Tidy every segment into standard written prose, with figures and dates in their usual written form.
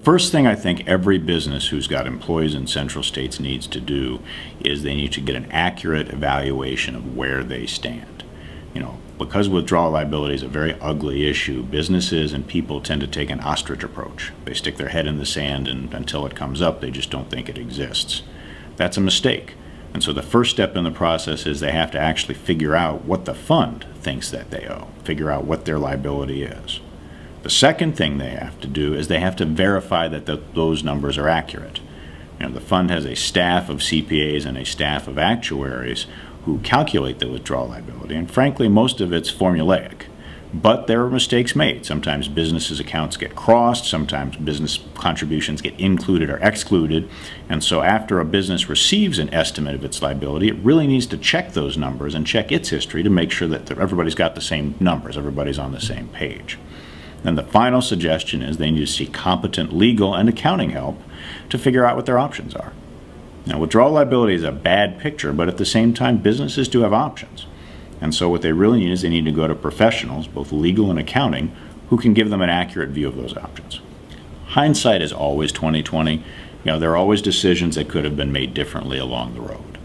First thing I think every business who's got employees in Central States needs to do is they need to get an accurate evaluation of where they stand. Because withdrawal liability is a very ugly issue, businesses and people tend to take an ostrich approach. They stick their head in the sand, and until it comes up, they just don't think it exists. That's a mistake. And so the first step in the process is they have to actually figure out what the fund thinks that they owe, figure out what their liability is. The second thing they have to do is they have to verify that those numbers are accurate. The fund has a staff of CPAs and a staff of actuaries who calculate the withdrawal liability, and frankly, most of it's formulaic. But there are mistakes made. Sometimes businesses' accounts get crossed, sometimes business contributions get included or excluded, and so after a business receives an estimate of its liability, it really needs to check those numbers and check its history to make sure that everybody's got the same numbers, everybody's on the same page. And the final suggestion is they need to seek competent legal and accounting help to figure out what their options are. Now, withdrawal liability is a bad picture, but at the same time, businesses do have options. And so what they really need is they need to go to professionals, both legal and accounting, who can give them an accurate view of those options. Hindsight is always 20/20. There are always decisions that could have been made differently along the road.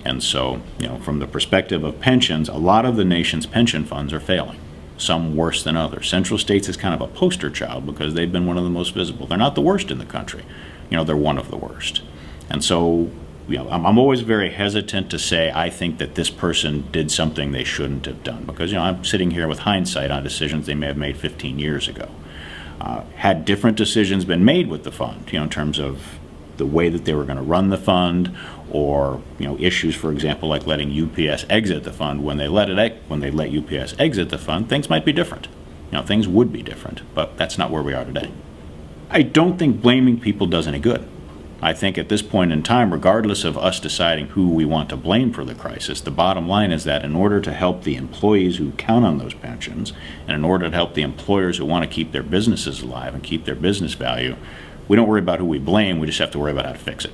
And so, from the perspective of pensions, a lot of the nation's pension funds are failing, some worse than others. Central States is kind of a poster child because they've been one of the most visible. They're not the worst in the country. They're one of the worst. And so, I'm always very hesitant to say I think that this person did something they shouldn't have done, because I'm sitting here with hindsight on decisions they may have made 15 years ago. Had different decisions been made with the fund, in terms of the way that they were going to run the fund, or issues, for example, like letting UPS exit the fund, when they let UPS exit the fund, things might be different. Things would be different, but that's not where we are today. I don't think blaming people does any good. I think at this point in time, regardless of us deciding who we want to blame for the crisis, the bottom line is that in order to help the employees who count on those pensions, and in order to help the employers who want to keep their businesses alive and keep their business value, we don't worry about who we blame, we just have to worry about how to fix it.